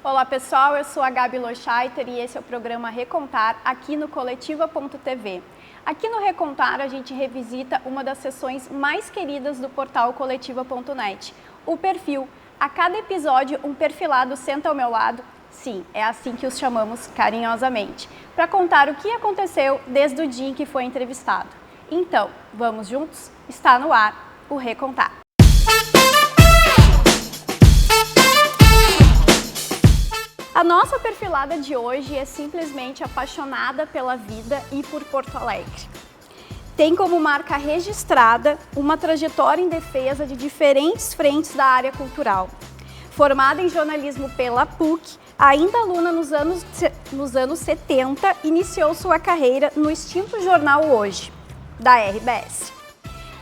Olá pessoal, eu sou a Gabi Lochaiter e esse é o programa Recontar aqui no Coletiva.tv. Aqui no Recontar a gente revisita uma das seções mais queridas do portal Coletiva.net, o perfil. A cada episódio um perfilado senta ao meu lado, sim, é assim que os chamamos carinhosamente, para contar o que aconteceu desde o dia em que foi entrevistado. Então, vamos juntos? Está no ar o Recontar. A nossa perfilada de hoje é simplesmente apaixonada pela vida e por Porto Alegre. Tem como marca registrada uma trajetória em defesa de diferentes frentes da área cultural. Formada em jornalismo pela PUC, ainda aluna nos anos 70, iniciou sua carreira no extinto jornal Hoje, da RBS.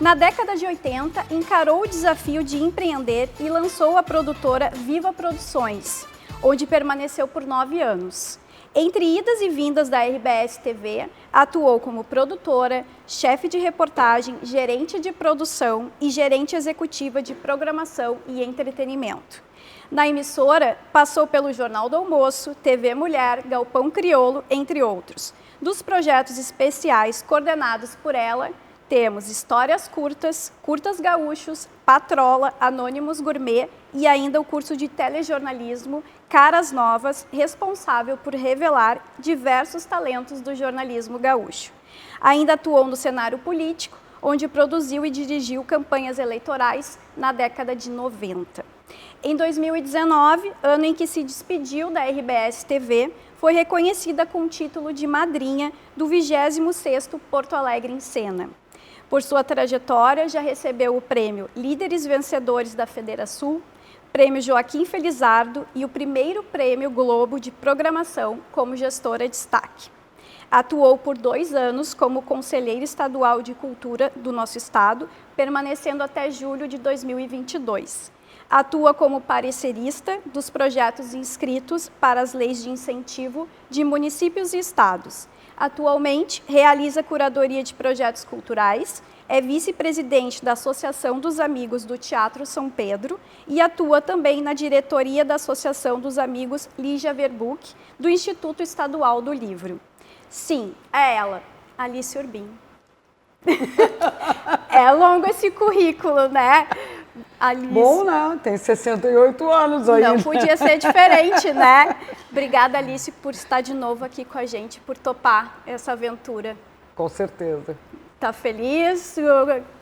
Na década de 80, encarou o desafio de empreender e lançou a produtora Viva Produções, onde permaneceu por 9 anos. Entre idas e vindas da RBS TV, atuou como produtora, chefe de reportagem, gerente de produção e gerente executiva de programação e entretenimento. Na emissora, passou pelo Jornal do Almoço, TV Mulher, Galpão Crioulo, entre outros. Dos projetos especiais coordenados por ela, temos Histórias Curtas, Curtas Gaúchos, Patrola, Anônimos Gourmet e ainda o curso de telejornalismo Caras Novas, responsável por revelar diversos talentos do jornalismo gaúcho. Ainda atuou no cenário político, onde produziu e dirigiu campanhas eleitorais na década de 90. Em 2019, ano em que se despediu da RBS TV, foi reconhecida com o título de madrinha do 26º Porto Alegre em Cena. Por sua trajetória, já recebeu o prêmio Líderes Vencedores da Federação, prêmio Joaquim Felizardo e o primeiro prêmio Globo de Programação como gestora destaque. Atuou por 2 anos como conselheira estadual de cultura do nosso estado, permanecendo até julho de 2022. Atua como parecerista dos projetos inscritos para as leis de incentivo de municípios e estados. Atualmente, realiza curadoria de projetos culturais, é vice-presidente da Associação dos Amigos do Teatro São Pedro e atua também na diretoria da Associação dos Amigos Lígia Verbuck, do Instituto Estadual do Livro. Sim, é ela, Alice Urbim. É longo esse currículo, né? Alice. Bom, né? Tem 68 anos aí. Não podia ser diferente, né? Obrigada, Alice, por estar de novo aqui com a gente, por topar essa aventura. Com certeza. Tá feliz?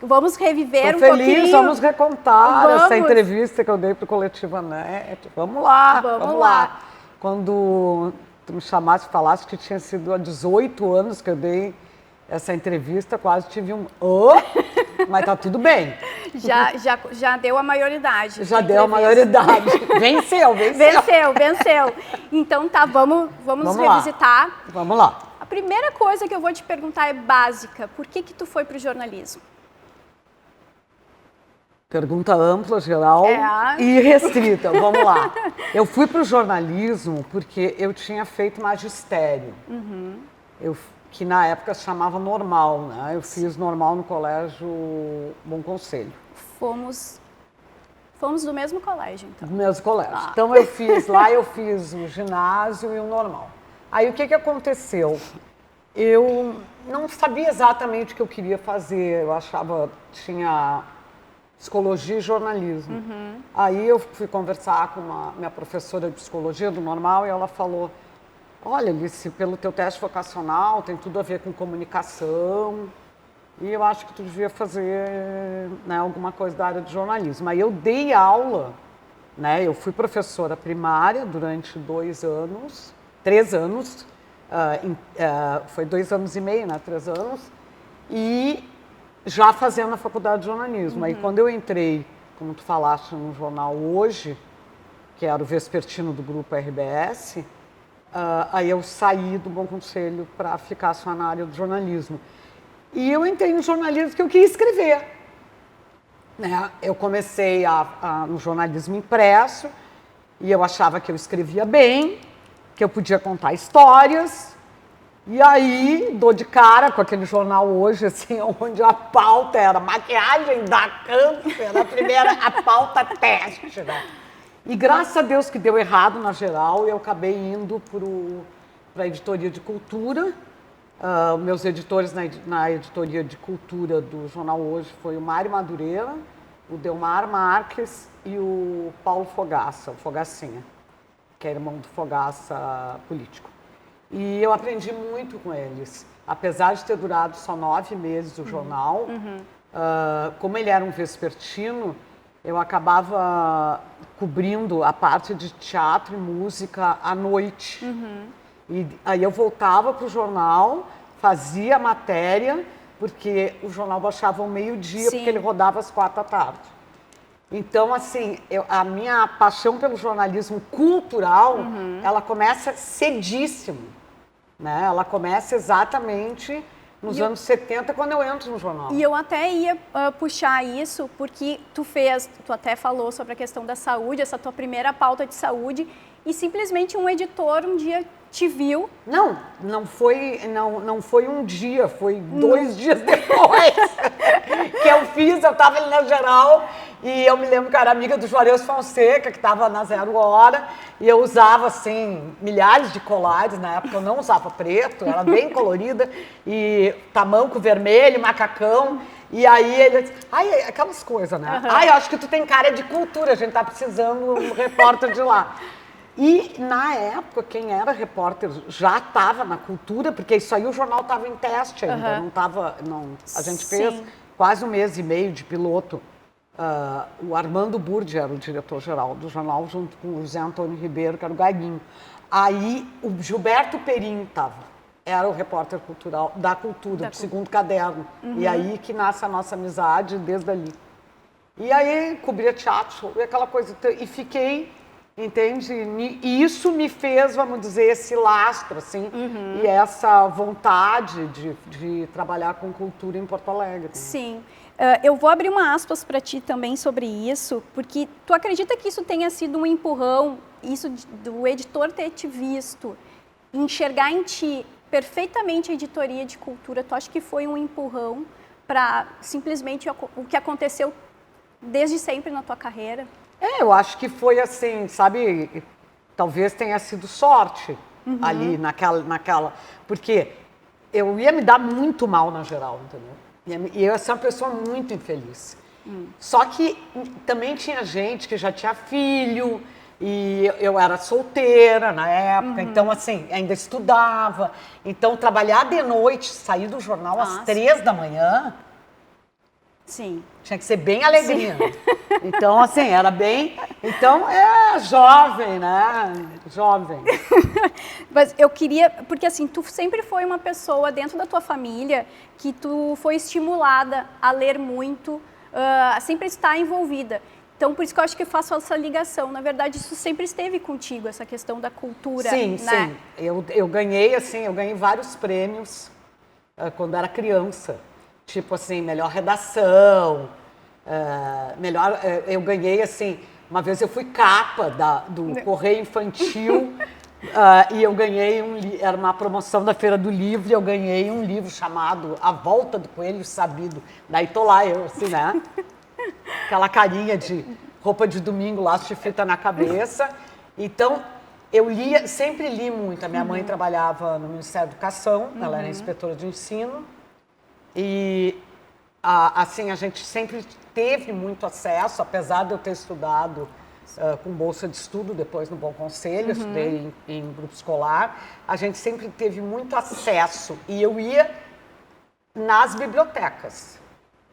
Vamos reviver Tô um pouquinho? feliz, vamos recontar essa entrevista que eu dei para o Coletiva.net. Vamos lá, vamos lá. Quando tu me chamaste e falaste que tinha sido há 18 anos que eu dei essa entrevista, quase tive um... Mas tá tudo bem. Já deu a maioridade. Já deu a maioridade. Venceu. Então tá, vamos revisitar. Lá. Vamos lá. A primeira coisa que eu vou te perguntar é básica. Por que tu foi pro jornalismo? Pergunta ampla, geral e restrita. Vamos lá. Eu fui pro jornalismo porque eu tinha feito magistério. Que na época se chamava normal, né? Eu fiz normal no colégio Bom Conselho. Fomos do mesmo colégio, então. Do mesmo colégio. Então eu fiz o ginásio e o normal. Aí o que aconteceu? Eu não sabia exatamente o que eu queria fazer. Eu achava que tinha psicologia e jornalismo. Aí eu fui conversar com minha professora de psicologia do normal e ela falou: olha, Alice, pelo teu teste vocacional tem tudo a ver com comunicação e eu acho que tu devia fazer, né, alguma coisa da área de jornalismo. Aí eu dei aula, né, eu fui professora primária durante 3 anos, foi 2 anos e meio, né, 3 anos, e já fazendo a faculdade de jornalismo. Aí quando eu entrei, como tu falaste, no jornal Hoje, que era o vespertino do grupo RBS, aí eu saí do Bom Conselho para ficar só na área do jornalismo. E eu entrei no jornalismo porque eu queria escrever. Né? Eu comecei no jornalismo impresso e eu achava que eu escrevia bem, que eu podia contar histórias. E aí, dou de cara com aquele jornal Hoje, assim, onde a pauta era maquiagem dá câncer, a pauta teste, né? E graças a Deus que deu errado na geral, eu acabei indo para a editoria de cultura. Meus editores na editoria de cultura do Jornal Hoje foi o Mário Madureira, o Delmar Marques e o Paulo Fogaça, o Fogacinha, que é irmão do Fogaça político. E eu aprendi muito com eles. Apesar de ter durado só 9 meses o jornal, como ele era um vespertino, eu acabava cobrindo a parte de teatro e música à noite. E aí eu voltava para o jornal, fazia a matéria, porque o jornal baixava ao meio-dia, porque ele rodava às 4 da tarde. Então, assim, a minha paixão pelo jornalismo cultural, ela começa cedíssimo, né? Ela começa exatamente nos anos 70, quando eu entro no jornal. E eu até ia puxar isso, porque tu até falou sobre a questão da saúde, essa tua primeira pauta de saúde, e simplesmente um editor um dia te viu. Não foi um dia, foi 2 dias depois que eu estava ali na geral, e eu me lembro que eu era amiga do Juarez Fonseca, que estava na 0 Hora, e eu usava, assim, milhares de colares, na época eu não usava preto, era bem colorida, e tamanco vermelho, macacão, e aí ele disse, aquelas coisas, né? Eu acho que tu tem cara de cultura, a gente tá precisando de um repórter de lá. E, na época, quem era repórter já estava na cultura, porque isso aí o jornal estava em teste ainda, não estava... A gente fez quase 1 mês e meio de piloto. O Armando Burdi era o diretor-geral do jornal, junto com o José Antônio Ribeiro, que era o Gaguinho. Aí, o Gilberto Perim era o repórter cultural da cultura, do segundo caderno. E aí que nasce a nossa amizade desde ali. E aí, cobria teatro e aquela coisa... E fiquei... Entende? E isso me fez, vamos dizer, esse lastro, assim, e essa vontade de trabalhar com cultura em Porto Alegre. Sim. Eu vou abrir uma aspas para ti também sobre isso, porque tu acredita que isso tenha sido um empurrão, isso do editor ter te visto, enxergar em ti perfeitamente a editoria de cultura, tu acha que foi um empurrão para simplesmente o que aconteceu desde sempre na tua carreira? Eu acho que foi assim, sabe, talvez tenha sido sorte ali naquela... Porque eu ia me dar muito mal na geral, entendeu? E eu ia ser uma pessoa muito infeliz. Só que também tinha gente que já tinha filho, e eu era solteira na época, então assim, ainda estudava. Então trabalhar de noite, sair do jornal às 3 da manhã... Sim. Tinha que ser bem alegria. Então, assim, era bem... Então, jovem, né? Jovem. Mas eu queria... Porque, assim, tu sempre foi uma pessoa dentro da tua família que tu foi estimulada a ler muito, a sempre estar envolvida. Então, por isso que eu acho que eu faço essa ligação. Na verdade, isso sempre esteve contigo, essa questão da cultura. Sim, né? sim. Eu ganhei, assim, eu ganhei vários prêmios quando era criança. Tipo assim, melhor redação, eu ganhei assim, uma vez eu fui capa do Correio Infantil e eu ganhei era uma promoção da Feira do Livro e eu ganhei um livro chamado A Volta do Coelho Sabido, daí tô lá eu assim, né? Aquela carinha de roupa de domingo, laço de fita na cabeça. Então, eu sempre li muito. A minha mãe trabalhava no Ministério da Educação, ela era inspetora de ensino. E, assim, a gente sempre teve muito acesso, apesar de eu ter estudado com bolsa de estudo, depois no Bom Conselho, estudei em grupo escolar, a gente sempre teve muito acesso. E eu ia nas bibliotecas,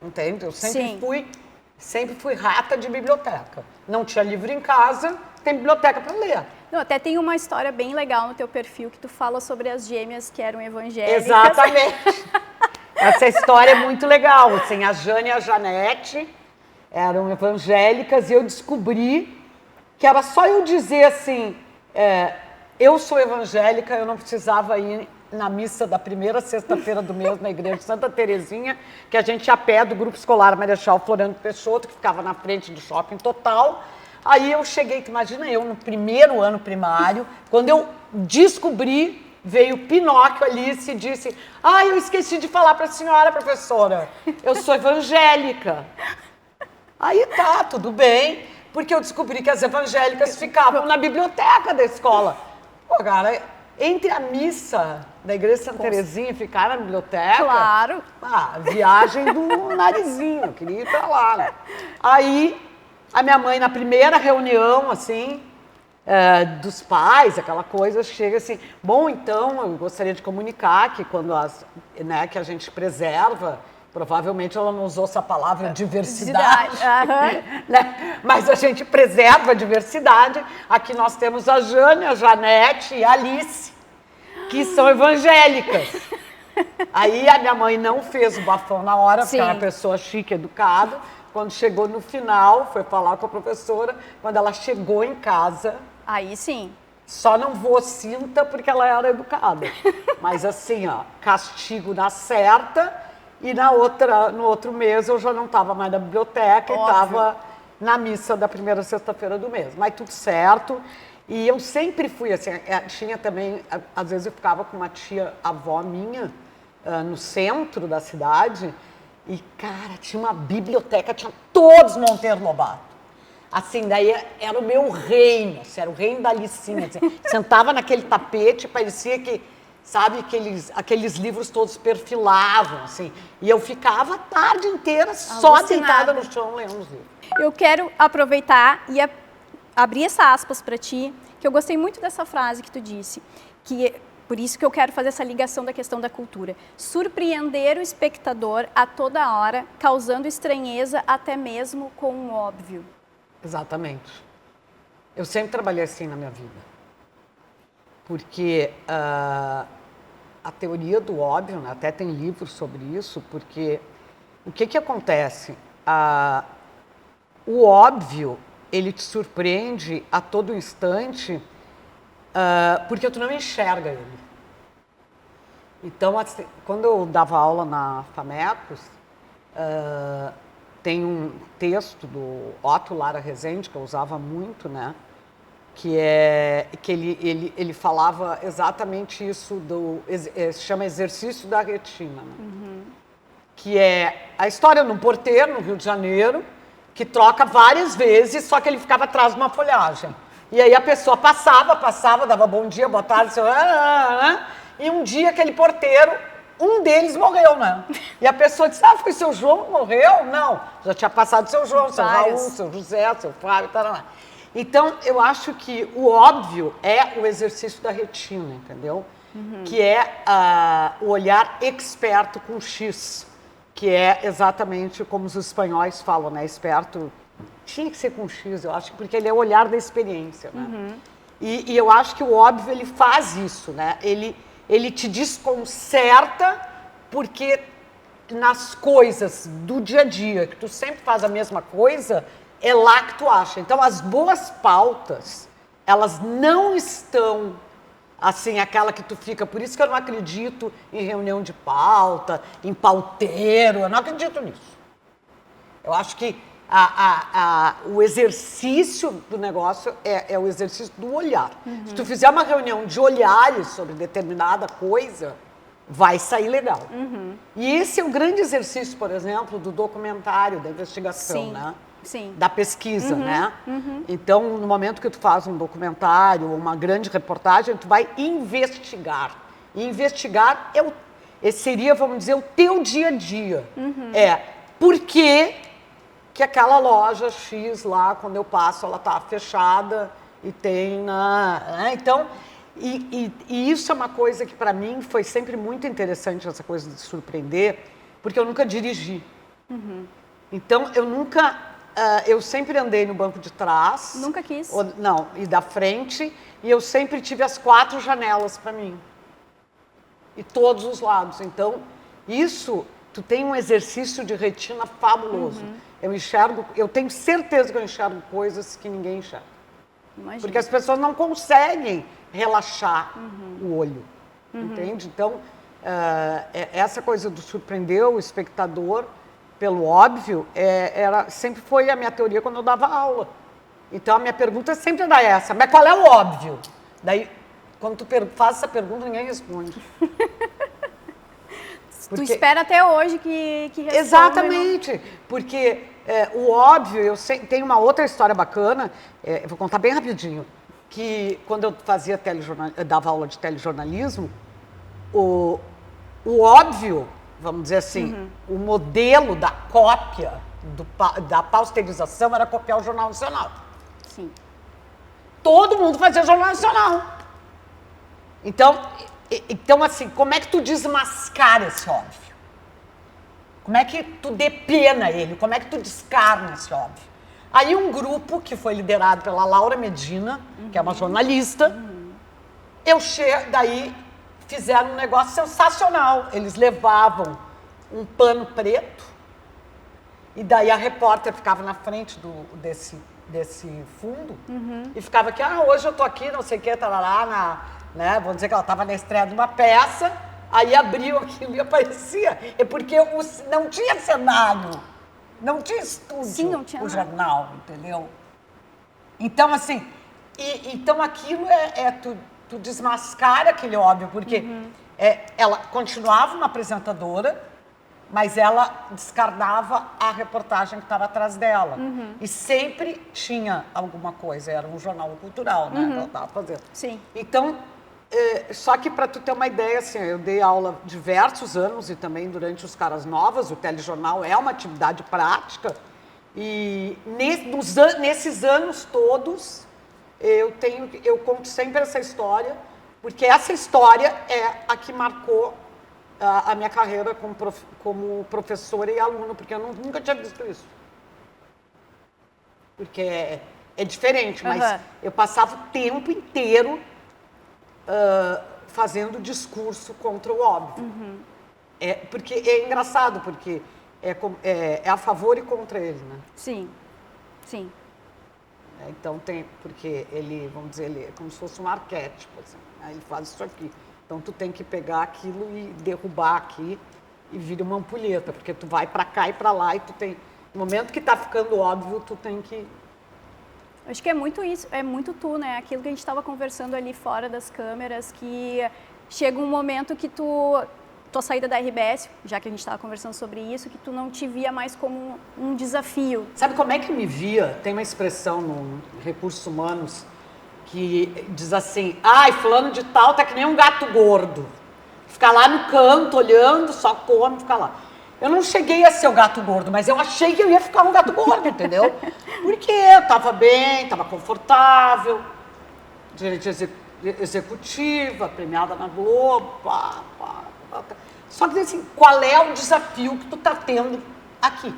entende? Eu sempre fui rata de biblioteca. Não tinha livro em casa, tem biblioteca para ler. Não, até tem uma história bem legal no teu perfil, que tu fala sobre as gêmeas que eram evangélicas. Exatamente. Essa história é muito legal, assim, a Jane e a Janete eram evangélicas e eu descobri que era só eu dizer assim, eu sou evangélica, eu não precisava ir na missa da primeira sexta-feira do mês na igreja de Santa Terezinha, que a gente ia a pé do grupo escolar Marechal Floriano Peixoto, que ficava na frente do Shopping Total. Aí eu cheguei, imagina eu no primeiro ano primário, quando eu descobri, veio Pinóquio ali e disse, eu esqueci de falar para a senhora, professora, eu sou evangélica. Aí tá, tudo bem. Porque eu descobri que as evangélicas ficavam na biblioteca da escola. Pô, cara, entre a missa da Igreja Santa Terezinha e ficar na biblioteca... Claro. Viagem do narizinho, eu queria ir pra lá, né? Aí, a minha mãe, na primeira reunião, assim, dos pais, aquela coisa, chega assim, bom, então, eu gostaria de comunicar que quando que a gente preserva, provavelmente ela não usou essa palavra diversidade, né? Mas a gente preserva a diversidade. Aqui nós temos a Jane, a Janete e a Alice, que são evangélicas. Aí a minha mãe não fez o bafão na hora, porque era uma pessoa chique, educada. Quando chegou no final, foi falar com a professora. Quando ela chegou em casa... Aí sim. Só não vou cinta porque ela era educada. Mas assim, ó, castigo na certa. E no outro mês eu já não estava mais na biblioteca. Óbvio. E estava na missa da primeira sexta-feira do mês. Mas tudo certo. E eu sempre fui assim, tinha também, às vezes eu ficava com uma tia-avó minha no centro da cidade e, cara, tinha uma biblioteca, tinha todos Monteiro Lobato. Assim, daí era o meu reino, assim, era o reino da Alicinha. Assim, sentava naquele tapete, parecia que, sabe, aqueles livros todos perfilavam, assim. E eu ficava a tarde inteira só deitada no chão lendo os livros. Eu quero aproveitar e abrir essa aspas para ti, que eu gostei muito dessa frase que tu disse, que por isso que eu quero fazer essa ligação da questão da cultura. Surpreender o espectador a toda hora, causando estranheza até mesmo com o óbvio. Exatamente. Eu sempre trabalhei assim na minha vida. Porque a teoria do óbvio, né, até tem livros sobre isso, porque o que acontece? O óbvio, ele te surpreende a todo instante porque tu não enxerga ele. Então, assim, quando eu dava aula na FAMECOS, tem um texto do Otto Lara Rezende, que eu usava muito, né? Que ele falava exatamente isso, se chama exercício da retina, né? Uhum. Que é a história de um porteiro no Rio de Janeiro, que troca várias vezes, só que ele ficava atrás de uma folhagem. E aí a pessoa passava, dava bom dia, boa tarde, e um dia aquele porteiro, um deles morreu, né? E a pessoa disse, foi seu João, morreu? Não, já tinha passado seu João, seu Raul, seu José, seu Fábio, tal. Então, eu acho que o óbvio é o exercício da retina, entendeu? Uhum. Que é o olhar experto com X, que é exatamente como os espanhóis falam, né? Esperto tinha que ser com X, eu acho, porque ele é o olhar da experiência, né? Uhum. E eu acho que o óbvio, ele faz isso, né? Ele te desconcerta porque nas coisas do dia a dia, que tu sempre faz a mesma coisa, é lá que tu acha. Então, as boas pautas, elas não estão, assim, aquela que tu fica... Por isso que eu não acredito em reunião de pauta, em pauteiro, eu não acredito nisso. Eu acho que o exercício do negócio é o exercício do olhar. Uhum. Se tu fizer uma reunião de olhares sobre determinada coisa, vai sair legal. Uhum. E esse é o grande exercício, por exemplo, do documentário, da investigação, sim, né? Sim. Da pesquisa, né? Uhum. Então, no momento que tu faz um documentário, uma grande reportagem, tu vai investigar. E investigar seria, vamos dizer, o teu dia a dia. Uhum. Por que aquela loja X lá, quando eu passo, ela tá fechada e tem então, e isso é uma coisa que para mim foi sempre muito interessante, essa coisa de surpreender, porque eu nunca dirigi. Uhum. Então, eu sempre andei no banco de trás. Nunca quis. E da frente, e eu sempre tive as 4 janelas para mim. E todos os lados. Então, tu tem um exercício de retina fabuloso. Uhum. Eu tenho certeza que eu enxergo coisas que ninguém enxerga. Imagina. Porque as pessoas não conseguem relaxar o olho, entende? Então, essa coisa do surpreender o espectador pelo óbvio, sempre foi a minha teoria quando eu dava aula. Então, a minha pergunta sempre era essa, mas qual é o óbvio? Daí, quando tu faz essa pergunta, ninguém responde. Tu espera até hoje que responda. Exatamente, porque o óbvio, tem uma outra história bacana, eu vou contar bem rapidinho, que quando eu dava aula de telejornalismo, o óbvio, vamos dizer assim, o modelo da cópia, da pasteurização era copiar o Jornal Nacional. Sim. Todo mundo fazia Jornal Nacional. Então, assim, como é que tu desmascara esse óbvio? Como é que tu depena ele? Como é que tu descarna esse óbvio? Aí um grupo que foi liderado pela Laura Medina, que é uma jornalista, daí fizeram um negócio sensacional. Eles levavam um pano preto e daí a repórter ficava na frente desse fundo e ficava aqui, hoje eu tô aqui, não sei o que, tarará, né? Vamos dizer que ela estava na estreia de uma peça, aí abriu aquilo e aparecia. É porque não tinha cenário, não tinha estúdio. Sim, não tinha o nada. jornal, entendeu? Então, assim, então aquilo tu desmascara aquele óbvio, porque ela continuava uma apresentadora, mas ela descarnava a reportagem que estava atrás dela. E sempre tinha alguma coisa, era um jornal cultural, né, que ela estava fazendo. Sim. Então, só que para tu ter uma ideia, assim, eu dei aula diversos anos e também durante os Caras Novas, o telejornal é uma atividade prática, e nesses anos todos, eu conto sempre essa história, porque essa história é a que marcou a minha carreira como professora e aluna, porque eu nunca tinha visto isso. Porque é diferente, mas eu passava o tempo inteiro fazendo discurso contra o óbvio. Porque é engraçado, porque é a favor e contra ele, né? Sim, sim. Então porque ele, vamos dizer, ele é como se fosse um arquétipo, assim, né? Ele faz isso aqui. Então tu tem que pegar aquilo e derrubar aqui e vira uma ampulheta, porque tu vai para cá e para lá e tu tem, no momento que tá ficando óbvio, tu tem que... Acho que é muito isso, é muito tu, né? Aquilo que a gente estava conversando ali fora das câmeras, que chega um momento que tua saída da RBS, já que a gente estava conversando sobre isso, que tu não te via mais como um desafio. Sabe como é que eu me via? Tem uma expressão no Recursos Humanos que diz assim, fulano de tal tá que nem um gato gordo. Fica lá no canto, olhando, só come, fica lá. Eu não cheguei a ser o gato gordo, mas eu achei que eu ia ficar um gato gordo, entendeu? Porque eu tava bem, tava confortável, gerente executiva, premiada na Globo, pá. Só que assim, qual é o desafio que tu tá tendo aqui?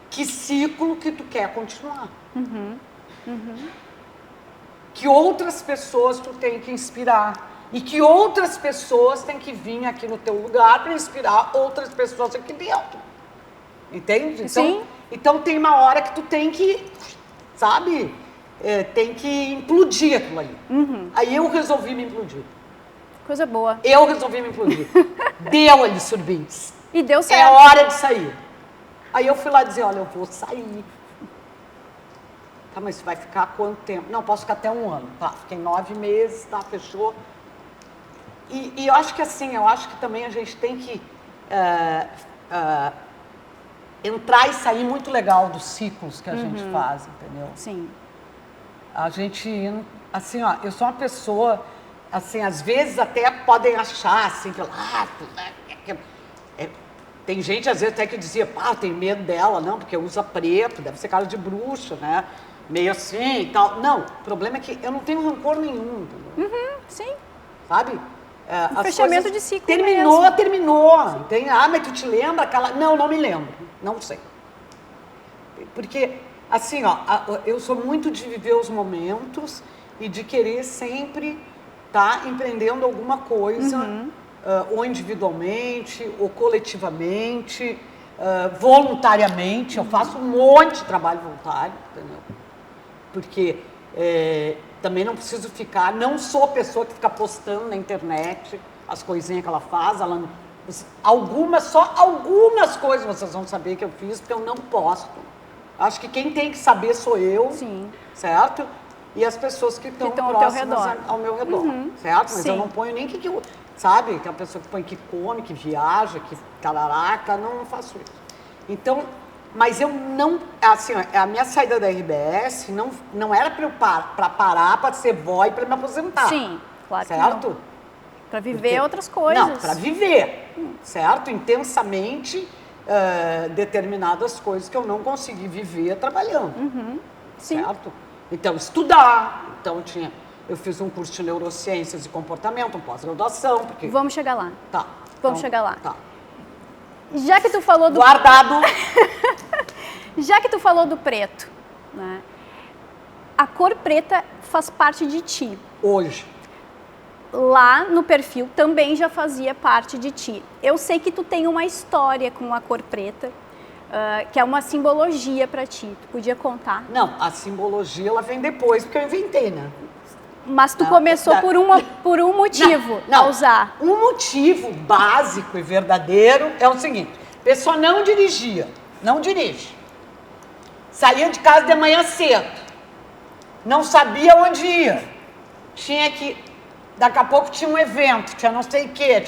Que ciclo que tu quer continuar? Que outras pessoas tu tem que inspirar e que outras pessoas têm que vir aqui no teu lugar para inspirar outras pessoas aqui dentro. Entende? Sim. Então tem uma hora que tu tem que, sabe, tem que implodir aquilo ali. Aí eu resolvi me implodir. Coisa boa. Eu resolvi me implodir. Deu ali, Surbins. E deu certo. É hora de sair. Aí eu fui lá dizer, olha, eu vou sair. Tá, mas vai ficar quanto tempo? Não, posso ficar até 1 ano. Tá, fiquei 9 meses, tá, fechou. E eu acho que assim, eu acho que também a gente tem que entrar e sair muito legal dos ciclos que a gente faz, entendeu? Sim. A gente, assim, ó, eu sou uma pessoa, assim, às vezes até podem achar, assim, tem gente, às vezes, até que dizia, tem medo dela, não, porque usa preto, deve ser cara de bruxa, né? Meio assim e tal. Não, o problema é que eu não tenho rancor nenhum, entendeu? Sim. Sabe? Um fechamento de ciclo terminou, mesmo. Terminou. Mas tu te lembra aquela... Não me lembro. Não sei. Porque, assim, ó, eu sou muito de viver os momentos e de querer sempre estar empreendendo alguma coisa, ou individualmente, ou coletivamente, voluntariamente. Eu faço um monte de trabalho voluntário, entendeu? Porque também não preciso ficar, não sou pessoa que fica postando na internet as coisinhas que ela faz, só algumas coisas vocês vão saber que eu fiz, porque eu não posto. Acho que quem tem que saber sou eu, Sim. certo? E as pessoas que estão próximas ao meu redor, certo? Mas Sim. eu não ponho nem que sabe? Que a pessoa que põe que come, que viaja, que tararaca, não faço isso. Então, mas eu não, assim, ó, a minha saída da RBS não era para parar, para ser vó e para me aposentar. Sim, claro que certo? Para viver outras coisas. Não, para viver, certo? Intensamente determinadas coisas que eu não consegui viver trabalhando, Sim. certo? Então, estudar, então eu fiz um curso de neurociências e comportamento, um pós-graduação, porque... Vamos chegar lá. Tá. Vamos chegar lá. Tá. Já que tu falou do... Guardado. Já que tu falou do preto, né? A cor preta faz parte de ti. Hoje. Lá no perfil também já fazia parte de ti. Eu sei que tu tem uma história com a cor preta, que é uma simbologia para ti. Tu podia contar? Não, a simbologia ela vem depois, porque eu inventei, né? Mas tu começou por um motivo a usar. Um motivo básico e verdadeiro é o seguinte: a pessoa não dirigia, não dirige. Saía de casa de manhã cedo, não sabia onde ia. Tinha que, daqui a pouco tinha um evento, tinha não sei o quê,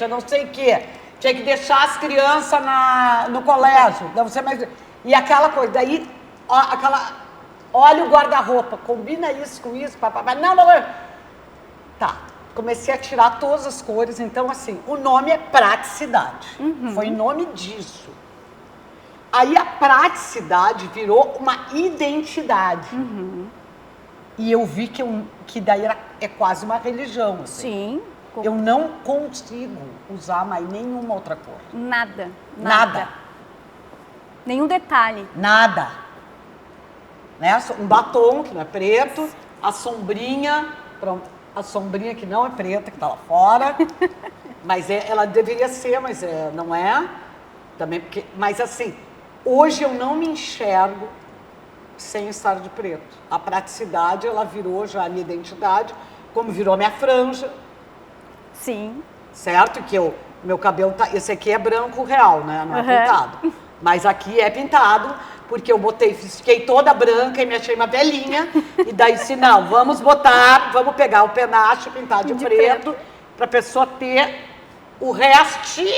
tinha que deixar as crianças no colégio, não sei mais. E aquela coisa, daí, olha o guarda-roupa, combina isso com isso, papapá. Não. Tá, comecei a tirar todas as cores, então assim, o nome é praticidade. Foi em nome disso. Aí a praticidade virou uma identidade. E eu vi que daí é quase uma religião. Assim. Sim. Eu não consigo usar mais nenhuma outra cor. Nada. Nenhum detalhe. Nada. Né? Um batom, que não é preto, a sombrinha, pronto. A sombrinha que não é preta, que tá lá fora. Mas ela deveria ser, mas não é. Também porque, mas assim, hoje eu não me enxergo sem estar de preto. A praticidade, ela virou já a minha identidade, como virou a minha franja. Sim. Certo? Que meu cabelo tá... Esse aqui é branco real, né? Não é pintado. Mas aqui é pintado, porque eu fiquei toda branca e me achei uma velhinha. E daí disse, não, vamos pegar o penacho e pintar de preto, para a pessoa ter o restinho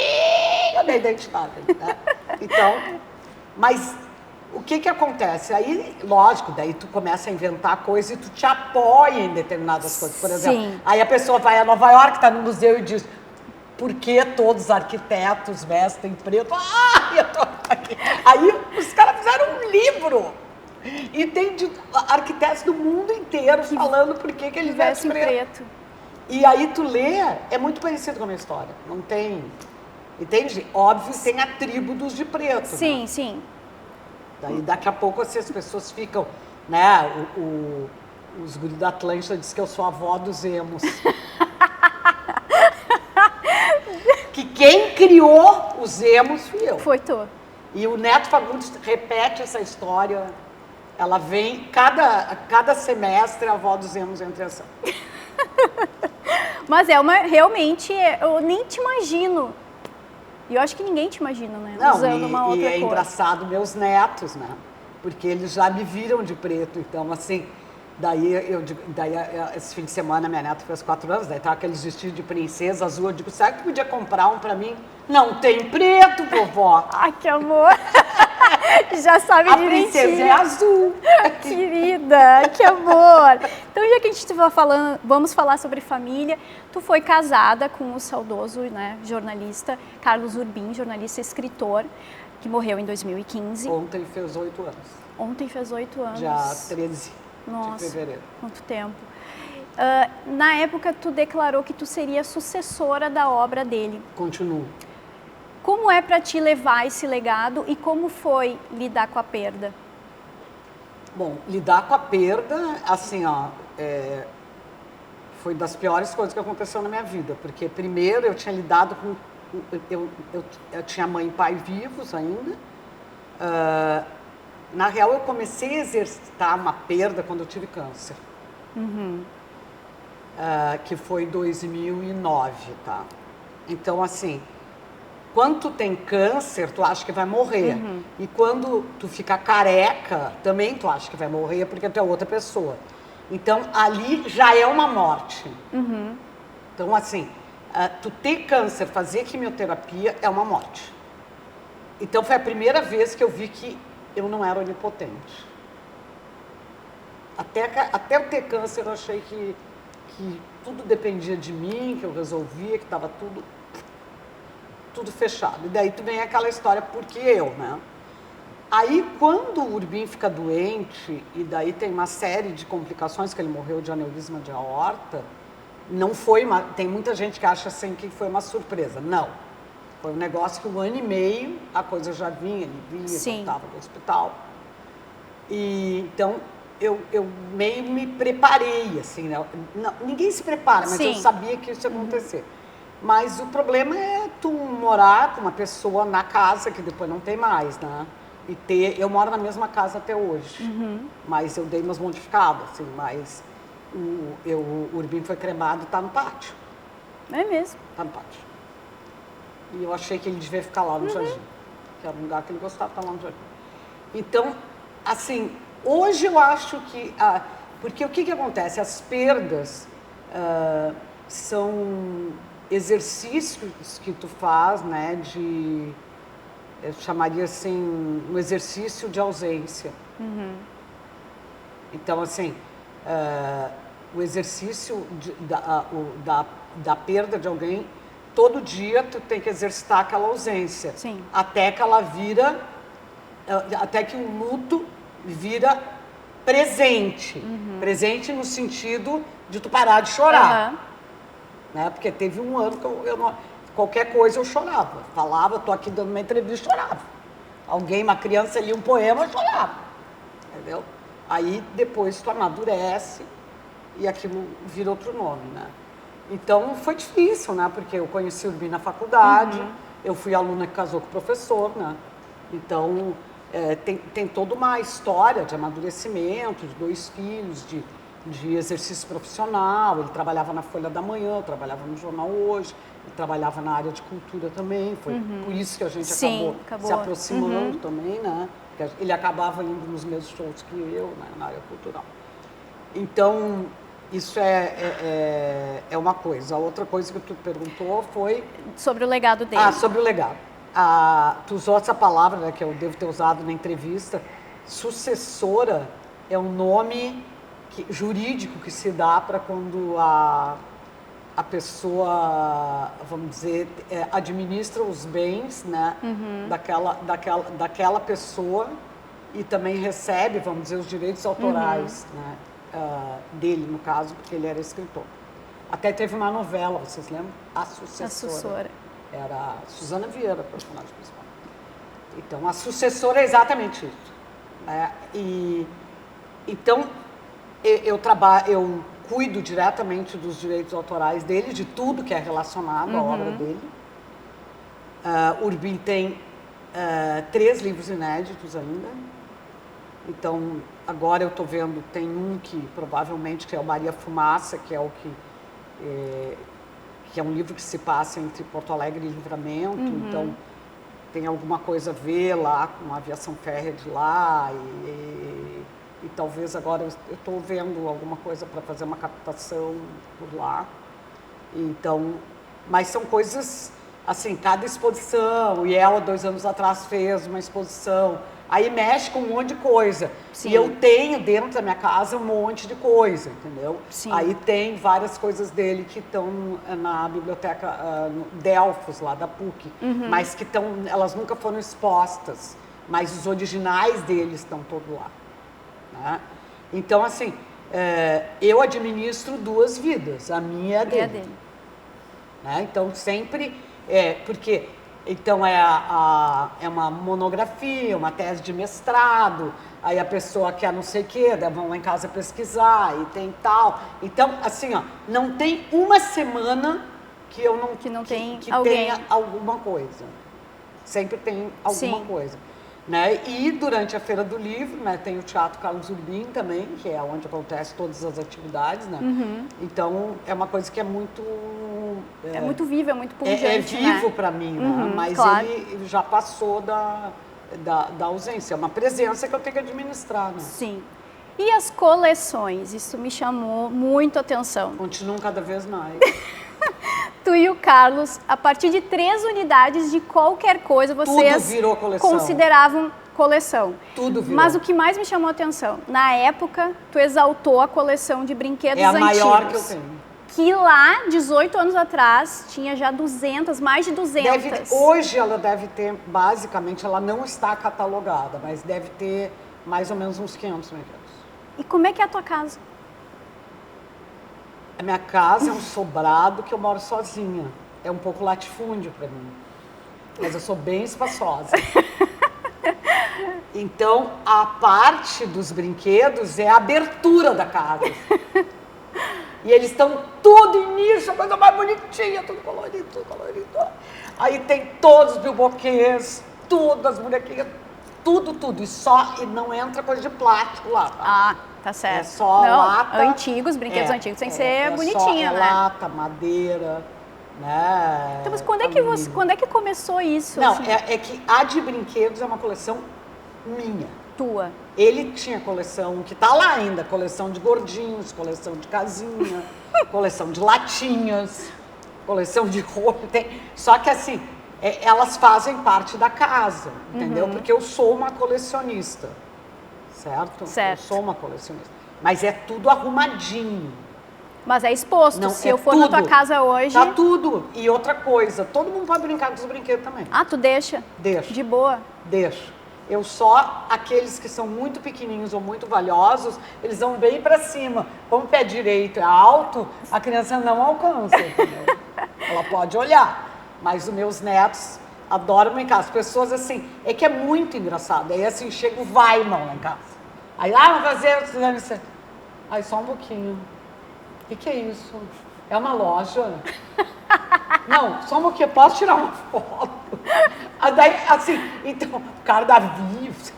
da identidade. Né? Então, mas o que acontece? Aí, lógico, daí tu começa a inventar coisas e tu te apoia em determinadas coisas. Por exemplo, aí a pessoa vai a Nova York, está no museu e diz, por que todos os arquitetos vestem preto? Eu tô aqui. Aí os caras fizeram um livro. E tem arquitetos do mundo inteiro falando por que eles vestem preto. E aí tu lê, é muito parecido com a minha história. Não tem... Entende? Óbvio, tem atributos de preto. Sim, né? sim. Daí daqui a pouco assim, as pessoas ficam, né? Os guris da Atlântida dizem que eu sou a avó dos emos. Que quem criou os emos fui eu. Foi tu. E o Neto Fagundes repete essa história. Ela vem, cada semestre, a avó dos emos entra em ação. Mas realmente, eu nem te imagino. E eu acho que ninguém te imagina, né? Não, usando uma outra cor. E é cor. engraçado meus netos, né? Porque eles já me viram de preto. Então, assim, daí esse fim de semana minha neta fez 4 anos, daí tava aqueles vestidos de princesa azul. Eu digo, será que tu podia comprar um pra mim? Não tem preto, vovó. Ai, que amor. Já sabe a direitinho. Princesa é azul. Querida, que amor. Então, já que a gente estava falando, vamos falar sobre família. Tu foi casada com o saudoso, né, jornalista Carlos Urbim, jornalista e escritor, que morreu em 2015. Ontem fez 8 anos. Ontem fez 8 anos. Dia 13 Nossa, de fevereiro. Quanto tempo. Na época, tu declarou que tu seria sucessora da obra dele. Continuo. Como é para ti levar esse legado e como foi lidar com a perda? Bom, lidar com a perda, assim, ó, foi das piores coisas que aconteceu na minha vida, porque primeiro eu tinha lidado com... Eu tinha mãe e pai vivos ainda. Na real, eu comecei a exercitar uma perda quando eu tive câncer. Que foi em 2009, tá? Então, assim... Quando tu tem câncer, tu acha que vai morrer. E quando tu fica careca, também tu acha que vai morrer, porque tu é outra pessoa. Então, ali já é uma morte. Então, assim, tu ter câncer, fazer quimioterapia é uma morte. Então foi a primeira vez que eu vi que eu não era onipotente. Até eu ter câncer, eu achei que tudo dependia de mim, que eu resolvia, que estava tudo fechado. E daí tu vem aquela história, porque eu, né? Aí, quando o Urbim fica doente, e daí tem uma série de complicações, que ele morreu de aneurisma de aorta, não foi tem muita gente que acha assim que foi uma surpresa. Não. Foi um negócio que 1 ano e meio, a coisa já vinha, ele vinha, voltava do hospital. E, então, eu meio me preparei, assim, né? Não, ninguém se prepara, mas eu sabia que isso ia acontecer. Mas o problema é tu morar com uma pessoa na casa, que depois não tem mais, né? Eu moro na mesma casa até hoje, mas eu dei umas modificadas, assim, mas o Urbim foi cremado, tá no pátio. É mesmo? Tá no pátio. E eu achei que ele devia ficar lá no jardim, que era um lugar que ele gostava de estar lá no jardim. Então, assim, hoje eu acho que... porque o que acontece? As perdas são exercícios que tu faz, né, eu chamaria assim, um exercício de ausência. Então, assim, o exercício da perda de alguém, todo dia tu tem que exercitar aquela ausência. Sim. Até que ela até que o luto vira presente. Presente no sentido de tu parar de chorar. Né? Porque teve um ano que eu não... Qualquer coisa eu chorava. Falava, tô aqui dando uma entrevista, chorava. Uma criança lia um poema, eu chorava. Entendeu? Aí depois tu amadurece e aquilo vira outro nome, né? Então foi difícil, né? Porque eu conheci o Urbim na faculdade, eu fui aluna que casou com o professor, né? Então tem toda uma história de amadurecimento, de 2 filhos, de exercício profissional. Ele trabalhava na Folha da Manhã, eu trabalhava no Jornal Hoje, ele trabalhava na área de cultura também, foi por isso que a gente acabou se aproximando também, né? Porque ele acabava indo nos mesmos shows que eu, né, na área cultural. Então, isso é uma coisa. A outra coisa que tu perguntou foi... Sobre o legado dele. Sobre o legado. Tu usou essa palavra, né, que eu devo ter usado na entrevista. Sucessora é um nome jurídico que se dá para quando a pessoa, vamos dizer, administra os bens, né, daquela pessoa e também recebe, vamos dizer, os direitos autorais, né, dele, no caso, porque ele era escritor. Até teve uma novela, vocês lembram? A Sucessora. Era a Suzana Vieira, a personagem principal. Então, a sucessora é exatamente isso. Né? Então, eu cuido diretamente dos direitos autorais dele, de tudo que é relacionado à obra dele. Urbim tem 3 livros inéditos ainda. Então, agora eu estou vendo, tem um que provavelmente que é o Maria Fumaça, que é o que é um livro que se passa entre Porto Alegre e Livramento. Então, tem alguma coisa a ver lá com a aviação férrea de lá e talvez agora eu estou vendo alguma coisa para fazer uma captação por lá. Então, mas são coisas, assim, cada exposição, o IEL, 2 anos atrás, fez uma exposição, aí mexe com um monte de coisa. Sim. E eu tenho dentro da minha casa um monte de coisa, entendeu? Sim. Aí tem várias coisas dele que estão na biblioteca Delfos, lá da PUC, mas que elas nunca foram expostas, mas os originais deles estão todos lá. Né? Então, assim, eu administro 2 vidas, a minha é a dele. Né? Então, sempre, porque então é uma monografia, uma tese de mestrado, aí a pessoa quer não sei o quê, daí vão lá em casa pesquisar e tem tal. Então, assim, ó, não tem uma semana que eu não tenha alguma coisa. Sempre tem alguma coisa. Né? E durante a Feira do Livro, né, tem o Teatro Carlos Urbim também, que é onde acontecem todas as atividades, né? Então, é uma coisa que é muito... É muito vivo, é muito pungente, é vivo, né? Para mim, né? Mas claro. Ele já passou da ausência. É uma presença que eu tenho que administrar, né? Sim. E as coleções? Isso me chamou muito a atenção. Continuam cada vez mais. tu e o Carlos, a partir de 3 unidades de qualquer coisa, vocês virou coleção. consideravam coleção. Tudo virou. Mas o que mais me chamou a atenção, na época, tu exaltou a coleção de brinquedos É a antigos. maior que eu tenho. Que lá, 18 anos atrás, tinha já 200, mais de 200. Hoje ela deve ter, basicamente, ela não está catalogada, mas deve ter mais ou menos uns 500 brinquedos. E como é que é a tua casa? A minha casa é um sobrado que eu moro sozinha. É um pouco latifúndio para mim. Mas eu sou bem espaçosa. Então, a parte dos brinquedos é a abertura da casa. E eles estão tudo em nicho, a coisa mais bonitinha, tudo colorido, tudo colorido. Aí tem todos os bilboquês, tudo, as bonequinhas, tudo. E não entra coisa de plástico lá. Tá? Ah, tá certo. É só lata. Antigos, brinquedos antigos, sem ser bonitinho, só, né? lata, madeira, né? Então, mas quando é que começou isso? Não, assim? é que a de brinquedos é uma coleção minha. Tua. Ele tinha coleção, que tá lá ainda, coleção de gordinhos, coleção de casinha, coleção de latinhas, coleção de roupa. Só que assim, elas fazem parte da casa, entendeu? Porque eu sou uma colecionista, certo? Certo. Eu sou uma colecionista. Mas é tudo arrumadinho. Mas é exposto. Não, Se é eu for tudo. na tua casa hoje... Tá tudo. E outra coisa, todo mundo pode brincar com os brinquedos também. Ah, tu deixa? Deixa. De boa? Deixo. Eu só, aqueles que são muito pequenininhos ou muito valiosos, eles vão bem para cima. Como o pé direito é alto, a criança não alcança, entendeu? Ela pode olhar, mas os meus netos adoram brincar. As pessoas, assim, é que é muito engraçado. Aí, assim, chega o Weiman lá em casa. Aí, vamos fazer... Aí, só um pouquinho. O que é isso? É uma loja? Não, só um pouquinho, posso tirar uma foto? Daí, assim, então, o cara da Vivo,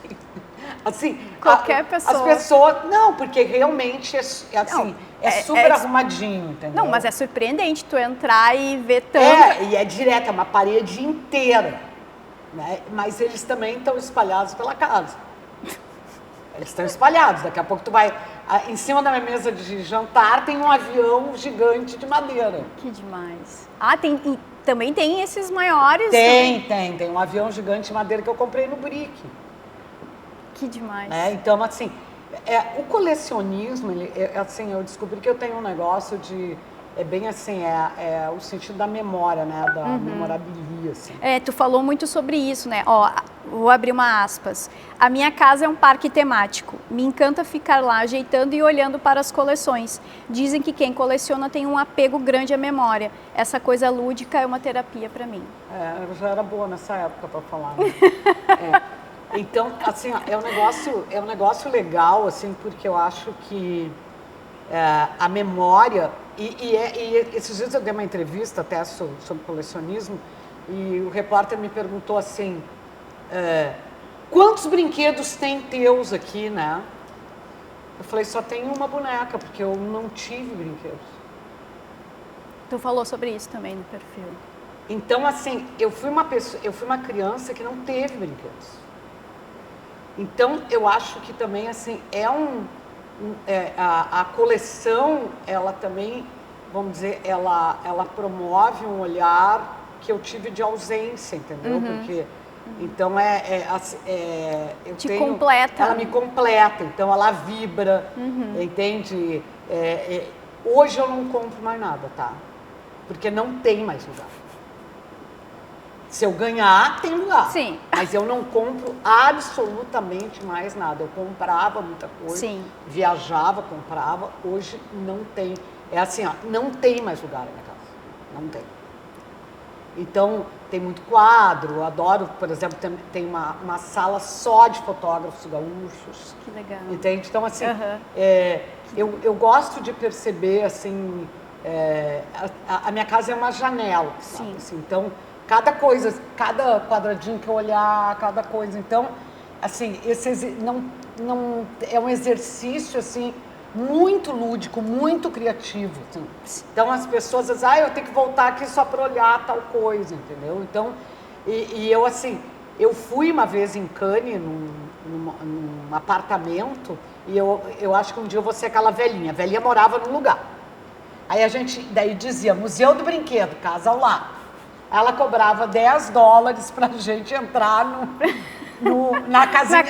assim... Qualquer pessoa. As pessoas... Não, porque realmente é assim, não, super arrumadinho, entendeu? Não, mas é surpreendente tu entrar e ver tanto. E é direto, é uma parede inteira, né? Mas eles também estão espalhados pela casa. Eles estão espalhados, daqui a pouco tu vai... Em cima da minha mesa de jantar tem um avião gigante de madeira. Que demais. Ah, também tem esses maiores? Tem um avião gigante de madeira que eu comprei no Brick. Que demais. Então, assim, o colecionismo, assim, eu descobri que eu tenho um negócio de... É bem assim, o sentido da memória, né? Da memorabilia, assim. Tu falou muito sobre isso, né? Ó, vou abrir uma aspas. A minha casa é um parque temático. Me encanta ficar lá ajeitando e olhando para as coleções. Dizem que quem coleciona tem um apego grande à memória. Essa coisa lúdica é uma terapia para mim. Eu já era boa nessa época para falar. Né? Então, assim, é um negócio legal, assim, porque eu acho que a memória... E esses dias eu dei uma entrevista até sobre colecionismo e o repórter me perguntou assim, quantos brinquedos tem teus aqui, né? Eu falei, só tenho uma boneca, porque eu não tive brinquedos. Tu falou sobre isso também no perfil. Então, assim, eu fui uma criança que não teve brinquedos. Então, eu acho que também, assim, a coleção, ela também, vamos dizer, ela promove um olhar que eu tive de ausência, entendeu? Porque, então, completa. Ela me completa, então ela vibra, entende? Hoje eu não compro mais nada, tá? Porque não tem mais lugar. Se eu ganhar, tem lugar. Sim. Mas eu não compro absolutamente mais nada. Eu comprava muita coisa, Sim. Viajava, comprava. Hoje não tem. É assim, não tem mais lugar na minha casa. Não tem. Então, tem muito quadro. Eu adoro, por exemplo, tem uma sala só de fotógrafos gaúchos. Que legal. Entende? Então, assim, eu gosto de perceber, assim, a minha casa é uma janela. Sim. Sabe? Assim, então, cada quadradinho que eu olhar, cada coisa. Então, assim, não é um exercício, assim, muito lúdico, muito criativo. Assim. Então, as pessoas dizem, eu tenho que voltar aqui só para olhar tal coisa, entendeu? Então, e eu, assim, eu fui uma vez em Cannes, num apartamento, e eu acho que um dia eu vou ser aquela velhinha. A velhinha morava num lugar. Aí a gente daí dizia, Museu do Brinquedo, casa ao lado. Ela cobrava $10 pra gente entrar na casa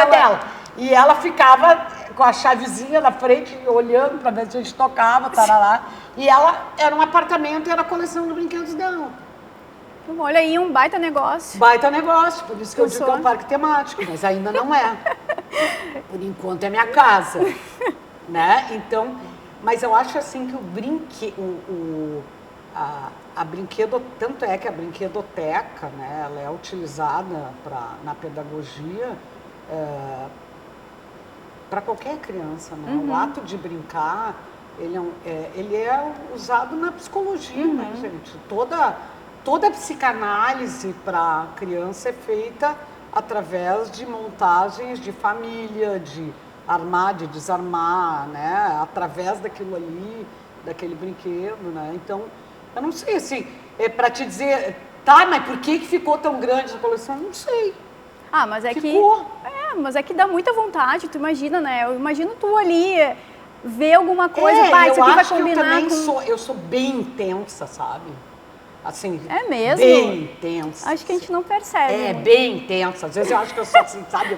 dela. E ela ficava com a chavezinha na frente, olhando para ver se a gente tocava, tarará. E ela era um apartamento e era a coleção de brinquedos dela. Olha aí, um baita negócio. Baita negócio, por isso que eu digo que é um parque temático, mas ainda não é. Por enquanto é minha casa, né? Então, mas eu acho assim que o brinquedo, a brinquedo, tanto é que a brinquedoteca, né, ela é utilizada na pedagogia para qualquer criança, né? O ato de brincar, ele é usado na psicologia, né, gente? Toda a psicanálise para criança é feita através de montagens de família, de armar, de desarmar, né? Através daquilo ali, daquele brinquedo, né? Então, eu não sei, assim, para te dizer, tá, mas por que ficou tão grande essa coleção? Não sei. Ah, mas ficou. mas é que dá muita vontade, tu imagina, né? Eu imagino tu ali ver alguma coisa, isso aqui vai combinar eu sou bem intensa, sabe? Assim, é mesmo? Bem intensa. Acho que a gente não percebe. É, muito. Bem intensa. Às vezes eu acho que eu sou assim, sabe,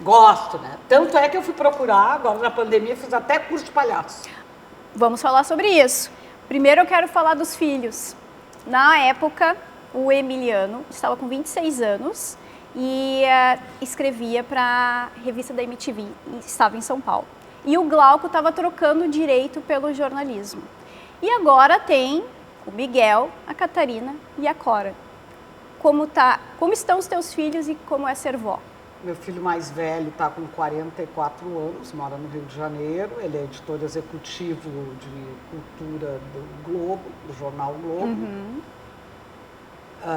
gosto, né? Tanto é que eu fui procurar, agora na pandemia, fiz até curso de palhaço. Vamos falar sobre isso. Primeiro eu quero falar dos filhos. Na época, o Emiliano estava com 26 anos e escrevia para a revista da MTV, estava em São Paulo. E o Glauco estava trocando direito pelo jornalismo. E agora tem o Miguel, a Catarina e a Cora. Como estão os teus filhos e como é ser vó? Meu filho mais velho está com 44 anos, mora no Rio de Janeiro. Ele é editor executivo de cultura do Globo, do jornal Globo.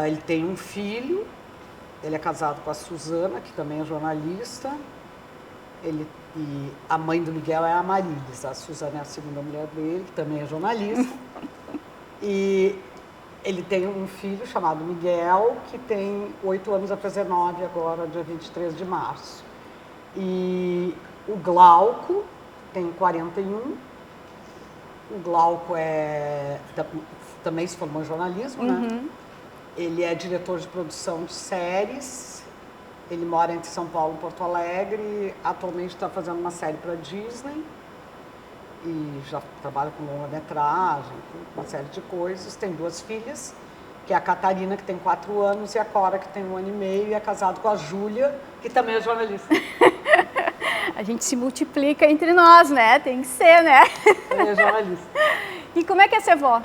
Ele tem um filho, ele é casado com a Suzana, que também é jornalista. E a mãe do Miguel é a Marilis, a Suzana é a segunda mulher dele, que também é jornalista. E ele tem um filho chamado Miguel, que tem 8 anos a fazer 9 agora, dia 23 de março. E o Glauco tem 41. O Glauco também se formou em jornalismo, né? Ele é diretor de produção de séries. Ele mora entre São Paulo e Porto Alegre, atualmente está fazendo uma série para a Disney e já trabalha com longa-metragem, uma série de coisas. Tem 2 filhas, que é a Catarina, que tem 4 anos, e a Cora, que tem 1 ano e meio, e é casado com a Júlia, que também é jornalista. A gente se multiplica entre nós, né? Tem que ser, né? Também é jornalista. E como é que é ser vó?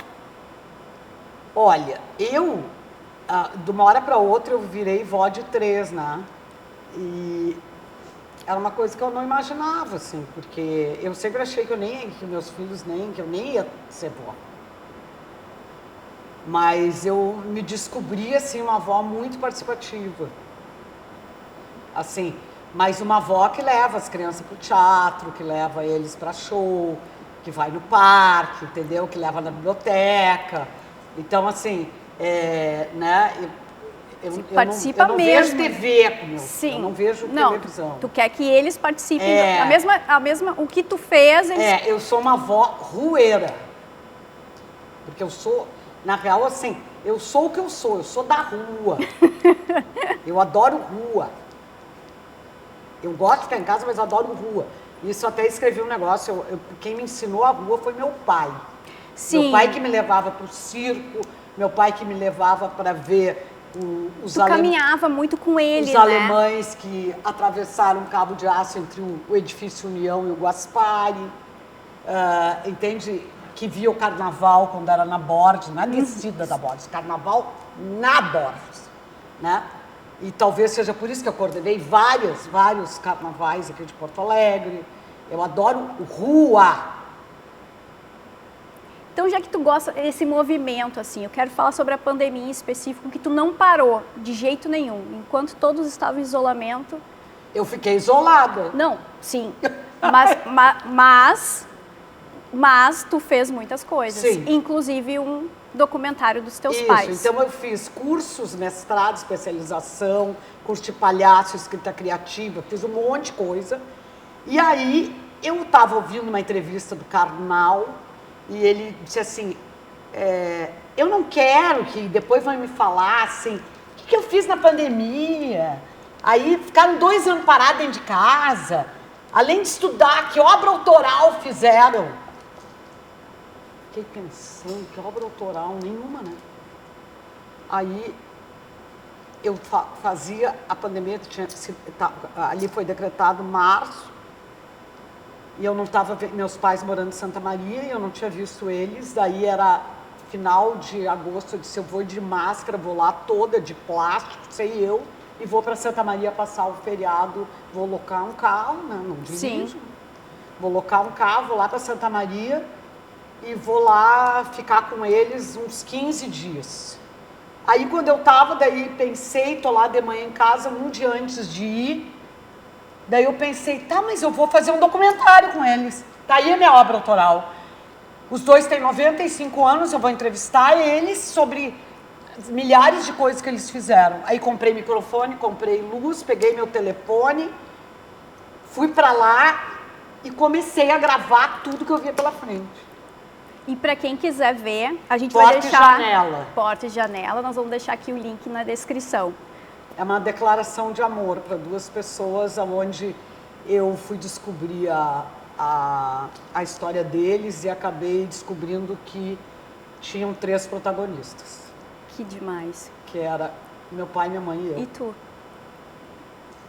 Olha, de uma hora para outra, eu virei vó de 3, né? E era uma coisa que eu não imaginava, assim, porque eu sempre achei que meus filhos que eu nem ia ser vó. Mas eu me descobri, assim, uma avó muito participativa. Assim, mas uma avó que leva as crianças para o teatro, que leva eles para show, que vai no parque, entendeu? Que leva na biblioteca. Então, assim, né? Participa eu não mesmo. vejo TV com meu Sim. Eu não vejo televisão. Tu quer que eles participem a mesma, o que tu fez. Eles... eu sou uma avó rueira. Porque eu sou, na real, assim, eu sou o que eu sou da rua. Eu adoro rua. Eu gosto de ficar em casa, mas adoro rua. Isso até escrevi um negócio, quem me ensinou a rua foi meu pai. Sim. Meu pai que me levava para o circo, meu pai que me levava para ver Tu caminhava muito com ele, os alemães que atravessaram um cabo de aço entre o Edifício União e o Guaspari, entende? Que via o carnaval quando era na Borges, na descida da Borges, carnaval na Borges, né? E talvez seja por isso que eu coordenei vários carnavais aqui de Porto Alegre. Eu adoro rua. Então, já que tu gosta desse movimento, assim, eu quero falar sobre a pandemia em específico, que tu não parou de jeito nenhum. Enquanto todos estavam em isolamento... Eu fiquei isolada. Não, sim. Mas tu fez muitas coisas. Sim. Inclusive um documentário dos teus Isso, pais. Então eu fiz cursos, mestrado, especialização, curso de palhaço, escrita criativa, fiz um monte de coisa. E aí eu estava ouvindo uma entrevista do Karnal e ele disse assim, eu não quero que depois vão me falar assim, o que eu fiz na pandemia? Aí ficaram 2 anos parados dentro de casa, além de estudar, que obra autoral fizeram? Fiquei pensando, que obra autoral? Nenhuma, né? Aí eu fazia, a pandemia ali foi decretado março, e eu não estava, meus pais morando em Santa Maria, e eu não tinha visto eles, daí era final de agosto, eu disse, eu vou de máscara, vou lá toda de plástico, sei eu, e vou para Santa Maria passar o feriado, vou locar um carro, né? Não dirijo. Sim. Vou locar um carro, vou lá para Santa Maria e vou lá ficar com eles uns 15 dias. Aí quando eu tava, daí pensei, tô lá de manhã em casa, um dia antes de ir, daí eu pensei, tá, mas eu vou fazer um documentário com eles. Tá aí a minha obra autoral. Os dois têm 95 anos, eu vou entrevistar eles sobre milhares de coisas que eles fizeram. Aí comprei microfone, comprei luz, peguei meu telefone, fui pra lá e comecei a gravar tudo que eu via pela frente. E para quem quiser ver, a gente Porta vai deixar... e janela. Porta e janela. Nós vamos deixar aqui o link na descrição. É uma declaração de amor para 2 pessoas, onde eu fui descobrir a história deles e acabei descobrindo que tinham 3 protagonistas. Que demais. Que era meu pai, minha mãe e eu. E tu?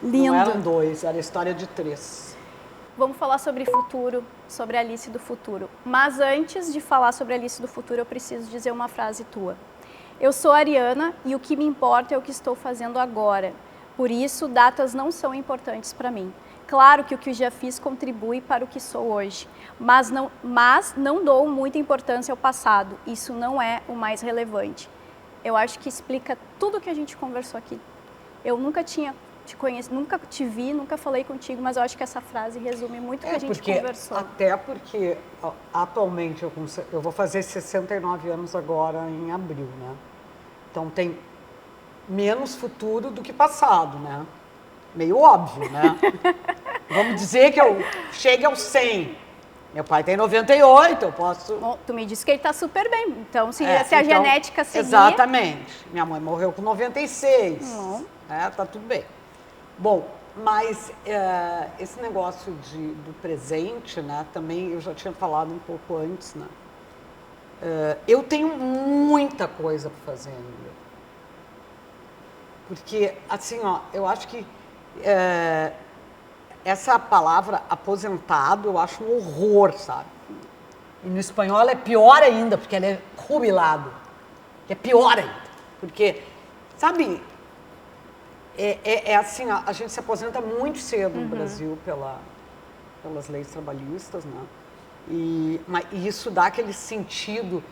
Lindo. Não eram 2, era a história de 3. Vamos falar sobre futuro, sobre a Alice do futuro. Mas antes de falar sobre a Alice do futuro, eu preciso dizer uma frase tua. Eu sou ariana e o que me importa é o que estou fazendo agora. Por isso, datas não são importantes para mim. Claro que o que eu já fiz contribui para o que sou hoje, mas não dou muita importância ao passado. Isso não é o mais relevante. Eu acho que explica tudo o que a gente conversou aqui. Eu nunca tinha te conheço, nunca te vi, nunca falei contigo, mas eu acho que essa frase resume muito o que a gente conversou. Até porque, atualmente, eu vou fazer 69 anos agora em abril, né? Então tem menos futuro do que passado, né? Meio óbvio, né? Vamos dizer que eu chegue aos 100. Meu pai tem 98, eu posso... Bom, tu me disse que ele está super bem, então se a genética seguir... Exatamente. Minha mãe morreu com 96, né? Tá tudo bem. Bom, mas esse negócio do presente, né, também eu já tinha falado um pouco antes, né? Eu tenho muita coisa para fazer ainda. Porque, assim, ó, eu acho que essa palavra aposentado eu acho um horror, sabe? E no espanhol é pior ainda, porque ela é jubilado, que é pior ainda. Porque, sabe... assim, a gente se aposenta muito cedo no Brasil pelas leis trabalhistas, né? E isso dá aquele sentido...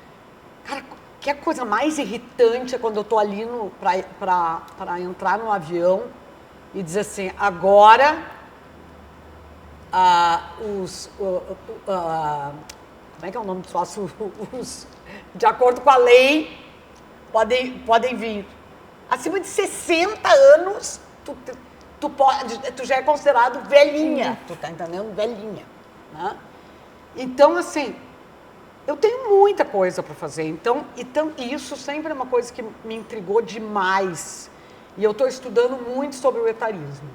Cara, que a coisa mais irritante é quando eu tô ali para entrar no avião e dizer assim, agora como é que é o nome do troço? De acordo com a lei, podem vir. Acima de 60 anos, tu já é considerado velhinha. Tu tá entendendo? Velhinha. Né? Então, assim, eu tenho muita coisa para fazer. Então, e isso sempre é uma coisa que me intrigou demais. E eu estou estudando muito sobre o etarismo.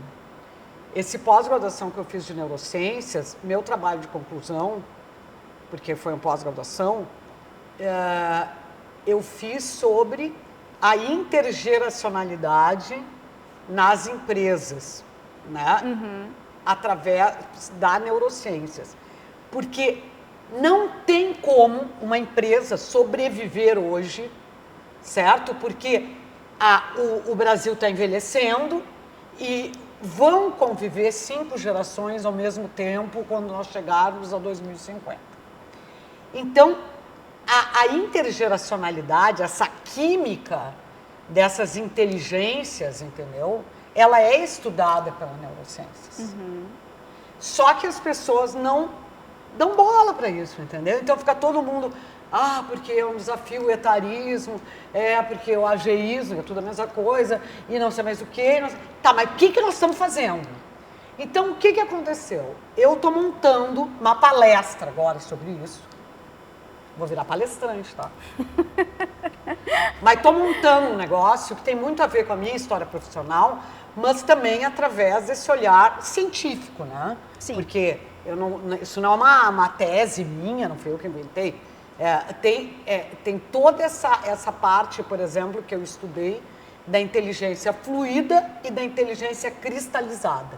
Esse pós-graduação que eu fiz de neurociências, meu trabalho de conclusão, porque foi uma pós-graduação, eu fiz sobre a intergeracionalidade nas empresas, né? Através da neurociências. Porque não tem como uma empresa sobreviver hoje, certo? Porque o Brasil está envelhecendo e vão conviver 5 gerações ao mesmo tempo quando nós chegarmos a 2050. Então, a intergeracionalidade, essa química dessas inteligências, entendeu? Ela é estudada pela neurociências. Só que as pessoas não dão bola para isso, entendeu? Então fica todo mundo, porque é um desafio o etarismo, porque o ageísmo, é tudo a mesma coisa, e não sei mais o quê. Tá, mas o que nós estamos fazendo? Então, o que aconteceu? Eu estou montando uma palestra agora sobre isso. Vou virar palestrante, tá? Mas estou montando um negócio que tem muito a ver com a minha história profissional, mas também através desse olhar científico, né? Sim. Porque isso não é uma tese minha, não foi eu que inventei. Tem toda essa parte, por exemplo, que eu estudei da inteligência fluida e da inteligência cristalizada.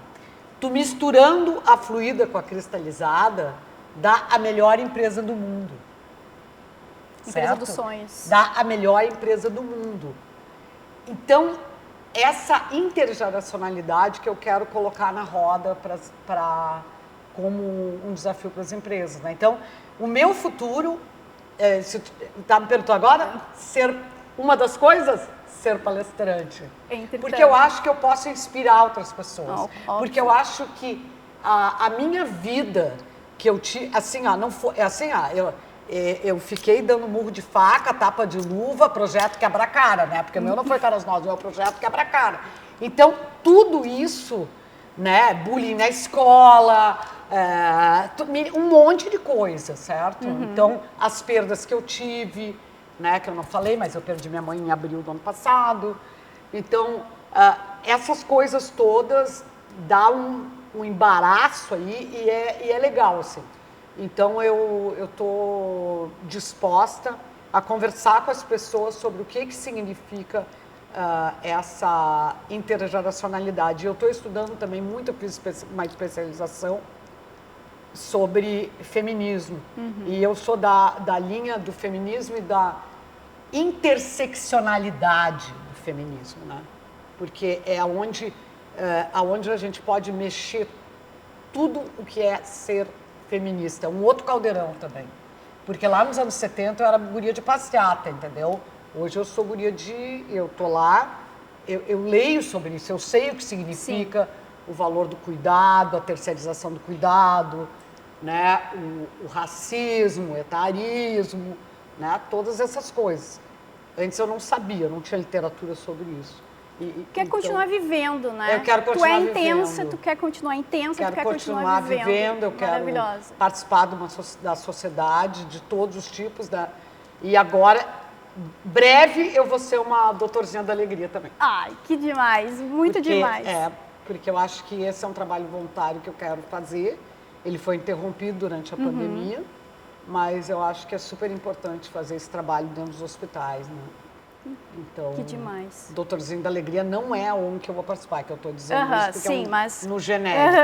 Tu misturando a fluida com a cristalizada, dá a melhor empresa do mundo. Empresa certo? dos sonhos. Dá a melhor empresa do mundo. Então, essa intergeracionalidade que eu quero colocar na roda como um desafio para as empresas. Né? Então, o meu futuro, se tu tá me perguntando agora, ser uma das coisas, ser palestrante. Porque eu acho que eu posso inspirar outras pessoas. Porque eu acho que a minha vida, que eu tive, assim, ó, não foi, assim, ó, eu fiquei dando murro de faca, tapa de luva, projeto quebra-cara, né? Porque o meu não foi Caras Novas, o meu projeto quebra-cara. Então, tudo isso, né? Bullying na escola, um monte de coisa, certo? Então, as perdas que eu tive, né? Que eu não falei, mas eu perdi minha mãe em abril do ano passado. Então, essas coisas todas dá um embaraço aí e é legal, assim. Então, eu estou disposta a conversar com as pessoas sobre o que significa essa intergeracionalidade. Eu estou estudando também muito, eu fiz uma especialização sobre feminismo. E eu sou da linha do feminismo e da interseccionalidade do feminismo, né? Porque é aonde a gente pode mexer tudo o que é ser feminista, um outro caldeirão também. Porque lá nos anos 70 eu era guria de passeata, entendeu? Hoje eu sou guria eu tô lá, eu leio sobre isso, eu sei o que significa o valor do cuidado, a terceirização do cuidado, né? O racismo, o etarismo, né? Todas essas coisas. Antes eu não sabia, não tinha literatura sobre isso. Quer continuar vivendo, né? Eu quero continuar vivendo. Tu é intensa, vivendo. tu quer continuar intensa, tu quer continuar vivendo. Eu quero participar da sociedade, de todos os tipos. E agora, breve, eu vou ser uma doutorzinha da alegria também. Ai, que demais, muito demais. Porque eu acho que esse é um trabalho voluntário que eu quero fazer. Ele foi interrompido durante a pandemia, mas eu acho que é super importante fazer esse trabalho dentro dos hospitais, né? Então, que demais. Doutorzinho da Alegria não é um que eu vou participar, que eu estou dizendo isso porque mas no genérico.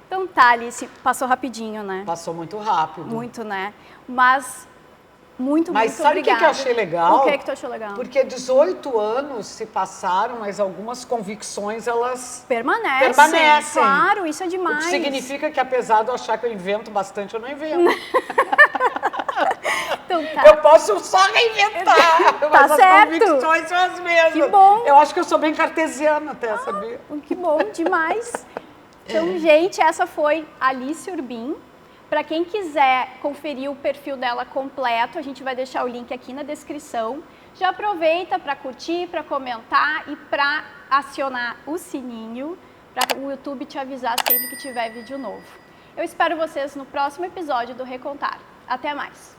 Então tá, Alice, passou rapidinho, né? Passou muito rápido. Muito, né? Mas muito sabe o que eu achei legal? O que tu achou legal? Porque 18 anos se passaram, mas algumas convicções, elas permanecem. Claro, isso é demais. O que significa que, apesar de eu achar que eu invento bastante, eu não invento. Então, tá. Eu posso só reinventar, mas as convicções são as mesmas. Que bom. Eu acho que eu sou bem cartesiana até, sabia? Que bom, demais. Então, gente, essa foi Alice Urbim. Para quem quiser conferir o perfil dela completo, a gente vai deixar o link aqui na descrição. Já aproveita para curtir, para comentar e para acionar o sininho para o YouTube te avisar sempre que tiver vídeo novo. Eu espero vocês no próximo episódio do Recontar. Até mais!